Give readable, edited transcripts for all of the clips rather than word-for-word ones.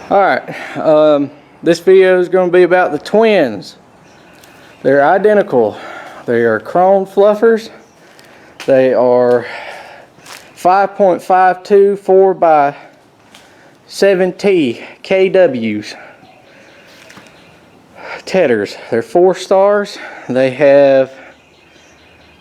Alright, this video is going to be about the twins. They're identical. They are Krone fluffers. They are 5.52 4x7T KWs. Tedders. They're 4 stars. They have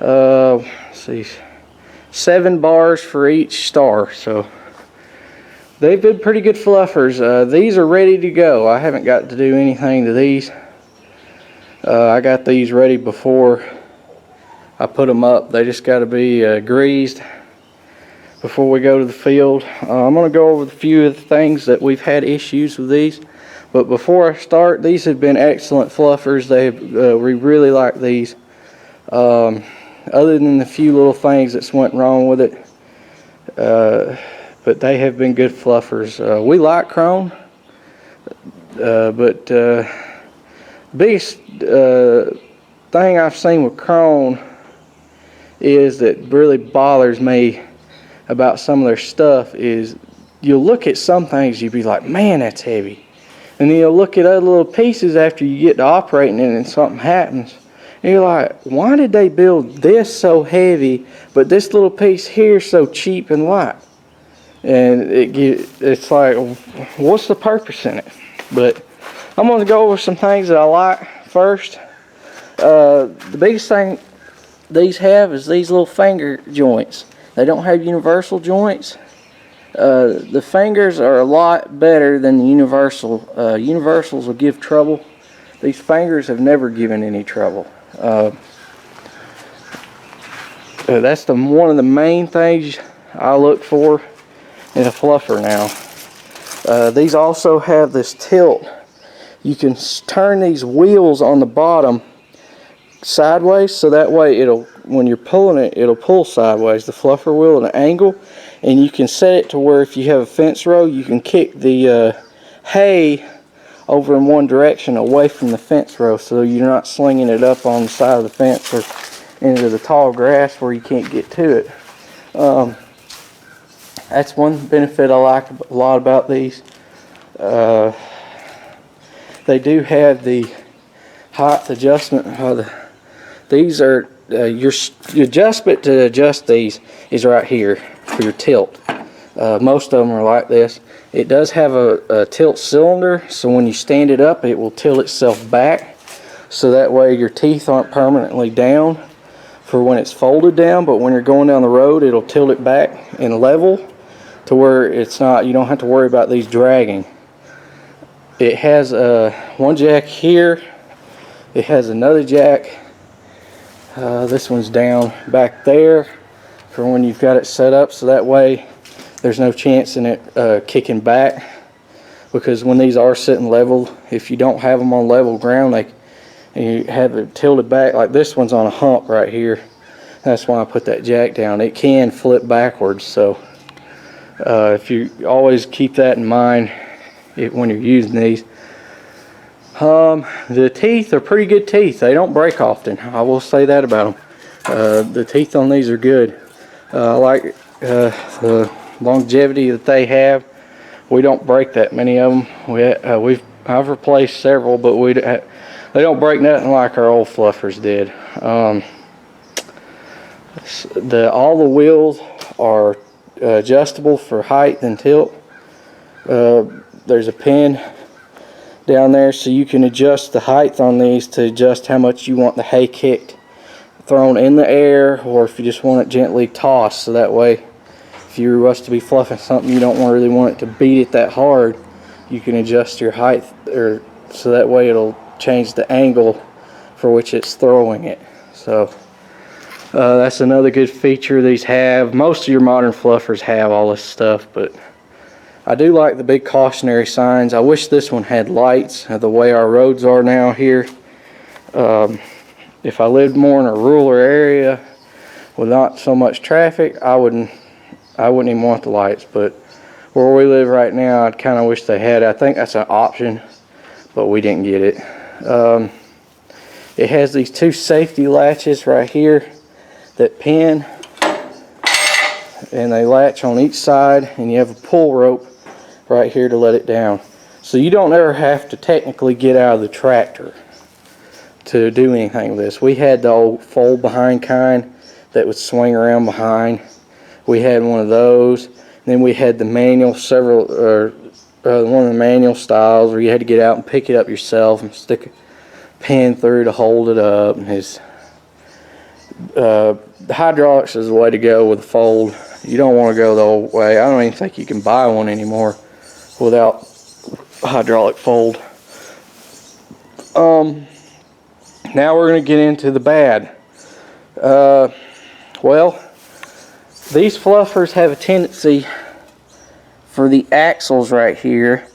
let's see, 7 bars for each star. So they've been pretty good fluffers. These are ready to go. I haven't got to do anything to these. I got these ready before I put them up. They just got to be greased before we go to the field. I'm going to go over a few of the things that we've had issues with these. But before I start, these have been excellent fluffers. We really like these. Other than the few little things that's went wrong with it. But they have been good fluffers. We like Krone, but biggest thing I've seen with Krone is that really bothers me about some of their stuff is you'll look at some things, you'll be like, man, that's heavy. And then you'll look at other little pieces after you get to operating it and something happens. And you're like, why did they build this so heavy, but this little piece here so cheap and light? And it's like, what's the purpose in it? But I'm going to go over some things that I like first. The biggest thing these have is these little finger joints. They don't have universal joints. The fingers are a lot better than the universal. Universals will give trouble. These fingers have never given any trouble. That's one of the main things I look for in a fluffer now. These also have this tilt. You can turn these wheels on the bottom sideways, so that way when you're pulling it, it'll pull sideways, the fluffer wheel at an angle. And you can set it to where if you have a fence row, you can kick the hay over in one direction away from the fence row, so you're not slinging it up on the side of the fence or into the tall grass where you can't get to it. That's one benefit I like a lot about these. They do have the height adjustment. These are your adjustment to adjust these is right here for your tilt. Most of them are like this. It does have a tilt cylinder, so when you stand it up, it will tilt itself back, so that way your teeth aren't permanently down for when it's folded down, but when you're going down the road, it'll tilt it back and level to where it's not, you don't have to worry about these dragging. It has one jack here. It has another jack. This one's down back there for when you've got it set up, so that way there's no chance in it kicking back, because when these are sitting level, if you don't have them on level ground, and you have it tilted back, like this one's on a hump right here, that's why I put that jack down. It can flip backwards, so if you always keep that in mind when you're using these. The teeth are pretty good teeth. They don't break often, I will say that about them. The teeth on these are good. I like the longevity that they have. We don't break that many of them. I've replaced several, but they don't break nothing like our old fluffers did. All the wheels are adjustable for height and tilt. There's a pin down there, so you can adjust the height on these to adjust how much you want the hay kicked, thrown in the air, or if you just want it gently tossed, so that way if you were to be fluffing something you don't really want it to beat it that hard, you can adjust your height, or so that way it'll change the angle for which it's throwing it. So that's another good feature these have. Most of your modern fluffers have all this stuff, but I do like the big cautionary signs. I wish this one had lights, the way our roads are now here. If I lived more in a rural area with not so much traffic, I wouldn't even want the lights, but where we live right now, I kind of wish they had. I think that's an option, but we didn't get it. It has these 2 safety latches right here that pin, and they latch on each side, and you have a pull rope right here to let it down. So you don't ever have to technically get out of the tractor to do anything with this. We had the old fold behind kind that would swing around behind. We had one of those. Then we had the manual, one of the manual styles where you had to get out and pick it up yourself and stick a pin through to hold it up. And the hydraulics is the way to go with the fold. You don't want to go the old way. I don't even think you can buy one anymore without hydraulic fold. Now we're going to get into the bad. Well, these fluffers have a tendency for the axles right here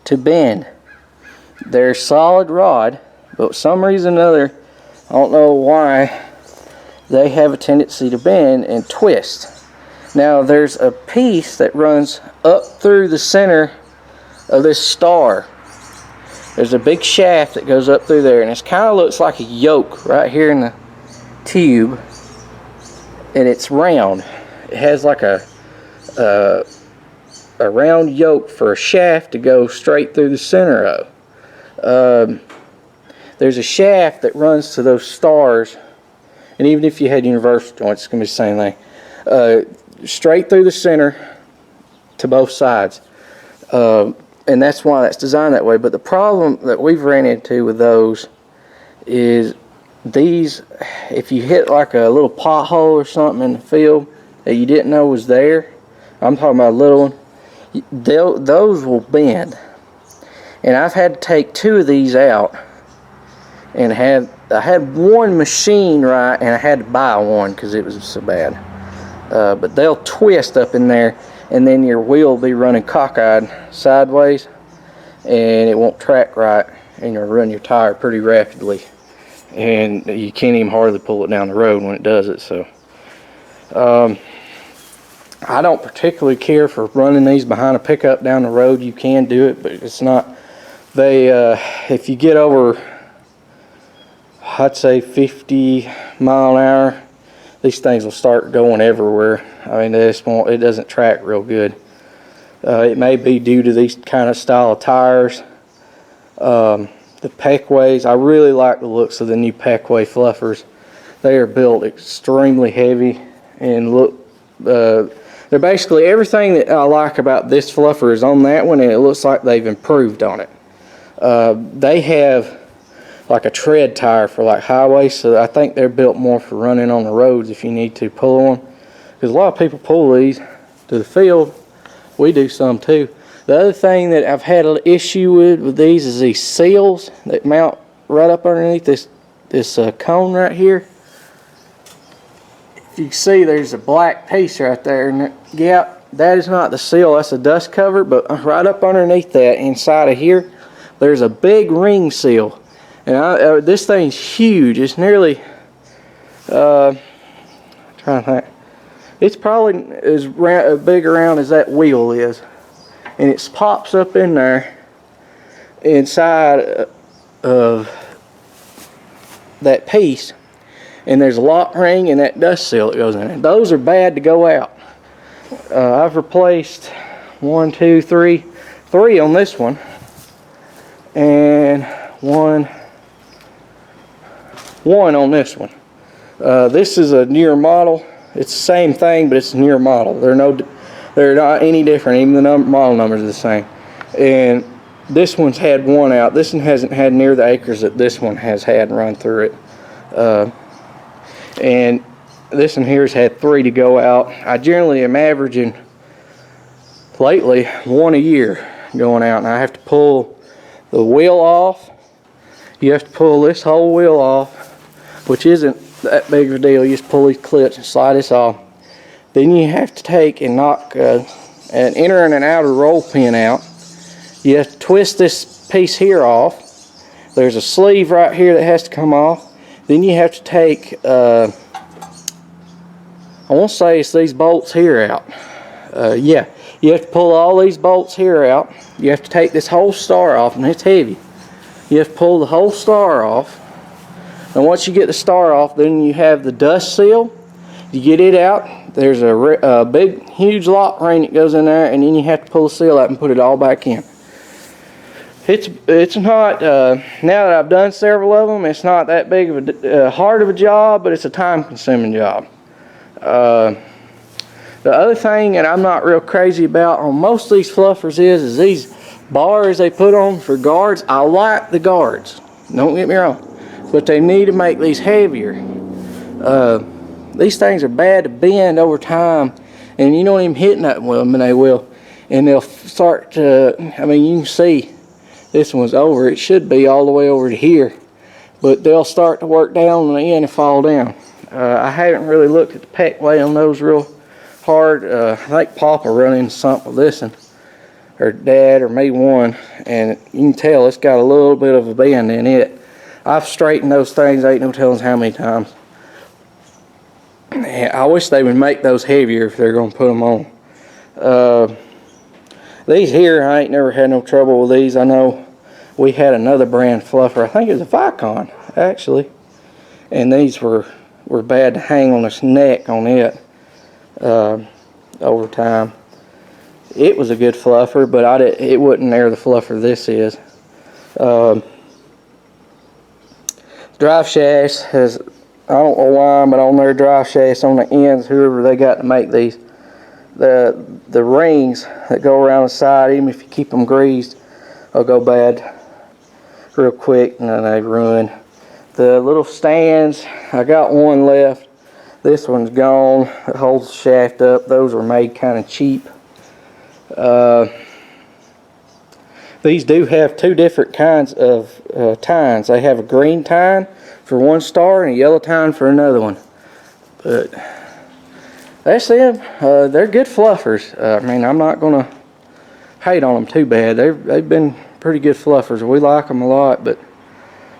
to bend. They're solid rod, but for some reason or other, I don't know why, they have a tendency to bend and twist. Now there's a piece that runs up through the center of this star. There's a big shaft that goes up through there, and it kind of looks like a yoke right here in the tube, and it's round. It has like a round yoke for a shaft to go straight through the center of. There's a shaft that runs to those stars, and even if you had universal joints, it's going to be the same thing. Straight through the center to both sides. And that's why that's designed that way. But the problem that we've ran into with those is these, if you hit like a little pothole or something in the field that you didn't know was there, I'm talking about a little one, those will bend. And I've had to take 2 of these out, and I had one machine right, and I had to buy one because it was so bad. But they'll twist up in there, and then your wheel will be running cockeyed sideways, and it won't track right, and you'll run your tire pretty rapidly, and you can't even hardly pull it down the road when it does it. So I don't particularly care for running these behind a pickup down the road. You can do it, but it's not, if you get over, I'd say 50 mile an hour, these things will start going everywhere. I mean, it doesn't track real good. It may be due to these kind of style of tires. The Peckways, I really like the looks of the new Peckway fluffers. They are built extremely heavy and look, they're basically everything that I like about this fluffer is on that one, and it looks like they've improved on it. They have like a tread tire for like highways, so I think they're built more for running on the roads if you need to pull them, because a lot of people pull these to the field. We do some too. The other thing that I've had an issue with these is these seals that mount right up underneath this cone right here. You can see there's a black piece right there, and yeah, that is not the seal, that's a dust cover, but right up underneath that, inside of here, there's a big ring seal. And this thing's huge. It's nearly, trying to think, it's probably as big around as that wheel is. And it pops up in there inside of that piece. And there's a lock ring and that dust seal that goes in it. Those are bad to go out. I've replaced 1, 2, 3 on this one. And one on this one. This is a newer model. It's the same thing, but it's a newer model. They're not any different. Even the model numbers are the same. And this one's had one out. This one hasn't had near the acres that this one has had run through it. And this one here's had 3 to go out. I generally am averaging lately 1 a year going out, and I have to pull the wheel off. You have to pull this whole wheel off, which isn't that big of a deal. You just pull these clips and slide this off. Then you have to take and knock an inner and an outer roll pin out. You have to twist this piece here off. There's a sleeve right here that has to come off. Then you have to take, I want to say it's these bolts here out. Yeah, you have to pull all these bolts here out. You have to take this whole star off, and it's heavy. You have to pull the whole star off. And once you get the star off, then you have the dust seal. You get it out. There's a big, huge lock ring that goes in there, and then you have to pull the seal out and put it all back in. It's not, now that I've done several of them, it's not that big of a hard of a job, but it's a time-consuming job. The other thing that I'm not real crazy about on most of these fluffers is these bars they put on for guards. I like the guards, don't get me wrong, but they need to make these heavier. These things are bad to bend over time, and you don't even hit nothing with them, and they will. And they'll start to, I mean, you can see this one's over. It should be all the way over to here, but they'll start to work down on the end and fall down. I haven't really looked at the peck weight on those real hard. I think Papa run into something with this one, or Dad, or maybe one, and you can tell it's got a little bit of a bend in it. I've straightened those things, ain't no telling how many times. And I wish they would make those heavier if they're going to put them on. These here, I ain't never had no trouble with these. I know we had another brand fluffer. I think it was a Vicon, actually. And these were bad to hang on its neck on it over time. It was a good fluffer, but it wasn't near the fluffer this is. Drive shafts has, I don't know why, but on their drive shafts on the ends, whoever they got to make these, the rings that go around the side, even if you keep them greased, they'll go bad real quick and then they ruin. The little stands, I got one left. This one's gone. It holds the shaft up. Those were made kind of cheap. These do have two different kinds of tines. They have a green tine for one star and a yellow tine for another one. But that's them. They're good fluffers. I mean, I'm not going to hate on them too bad. They've been pretty good fluffers. We like them a lot, but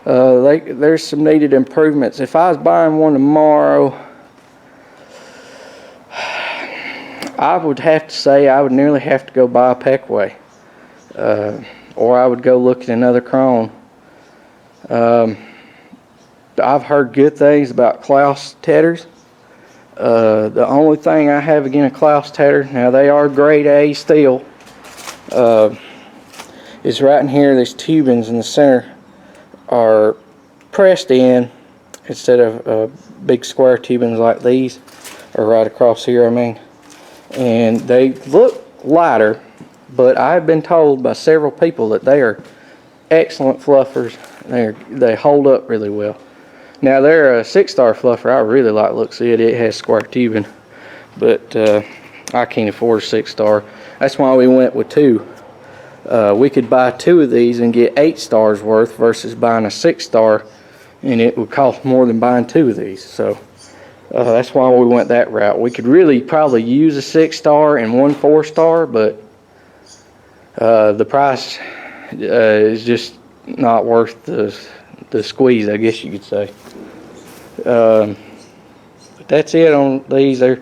there's some needed improvements. If I was buying one tomorrow, I would have to say I would nearly have to go buy a Peckway. Or I would go look at another Krone. I've heard good things about Klaus Tedders. The only thing I have against a Klaus Tedder, now they are grade A steel, is right in here. These tubings in the center are pressed in instead of big square tubings like these, or right across here, I mean. And they look lighter, but I've been told by several people that they are excellent fluffers. They hold up really well. Now they're a 6-star fluffer. I really like the looks of it. It has square tubing, but I can't afford a 6-star. That's why we went with 2. We could buy 2 of these and get 8 stars worth versus buying a 6-star, and it would cost more than buying 2 of these. So that's why we went that route. We could really probably use a 6-star and 1 4-star, but the price is just not worth the squeeze, I guess you could say. But that's it on these. I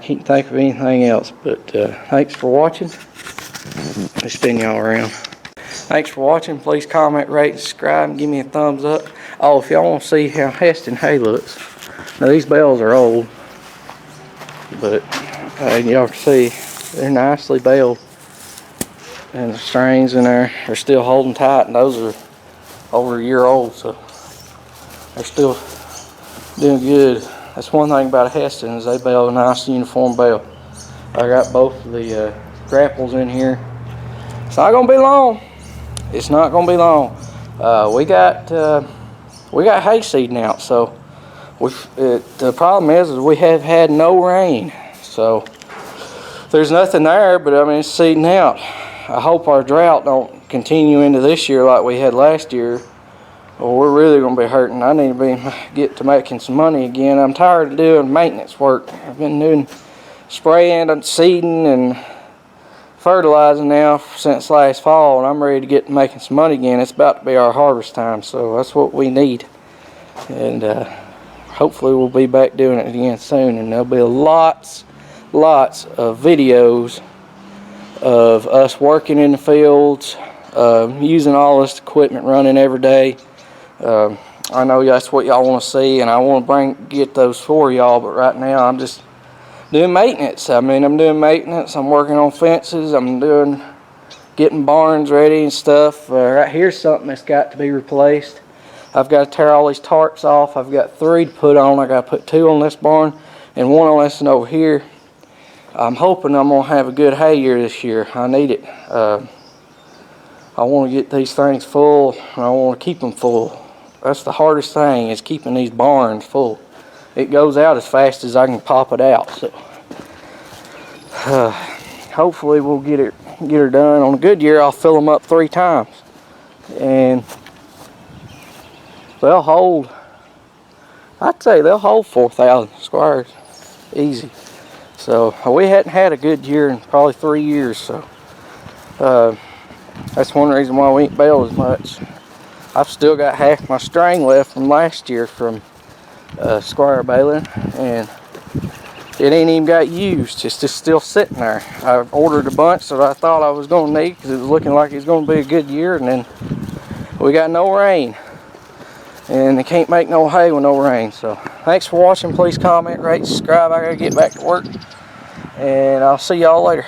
can't think of anything else, but thanks for watching. Let me spin y'all around. Thanks for watching. Please comment, rate, and subscribe, and give me a thumbs up. Oh, if y'all want to see how Heston hay looks, now these bells are old, but y'all can see they're nicely belled, and the strings in there are still holding tight, and those are over a year old, so they're still doing good. That's one thing about a Heston, is they bell a nice uniform bell. I got both of the grapples in here. It's not gonna be long. It's not gonna be long. We got hay seeding out, so the problem is we have had no rain, so there's nothing there. But I mean, it's seeding out. I hope our drought don't continue into this year like we had last year, or we're really gonna be hurting. I need to get to making some money again. I'm tired of doing maintenance work. I've been doing spraying and seeding and fertilizing now since last fall, and I'm ready to get to making some money again. It's about to be our harvest time, so that's what we need. And hopefully we'll be back doing it again soon, and there'll be lots of videos of us working in the fields, using all this equipment, running every day. I know that's what y'all want to see, and I want to get those for y'all, but right now I'm just doing maintenance. I mean, I'm doing maintenance, I'm working on fences, I'm doing getting barns ready and stuff. Right here's something that's got to be replaced. I've got to tear all these tarps off. I've got 3 to put on. I got to put 2 on this barn and 1 on this one over here. I'm hoping I'm gonna have a good hay year this year. I need it. I want to get these things full, and I want to keep them full. That's the hardest thing, is keeping these barns full. It goes out as fast as I can pop it out. So hopefully we'll get her done. On a good year, I'll fill them up 3 times, and they'll hold. I'd say they'll hold 4,000 squares, easy. So we hadn't had a good year in probably 3 years. So that's one reason why we ain't baled as much. I've still got half my string left from last year from square baling, and it ain't even got used. It's just still sitting there. I ordered a bunch that I thought I was going to need because it was looking like it was going to be a good year, and then we got no rain. And they can't make no hay with no rain. So thanks for watching. Please comment, rate, subscribe. I gotta get back to work, and I'll see y'all later.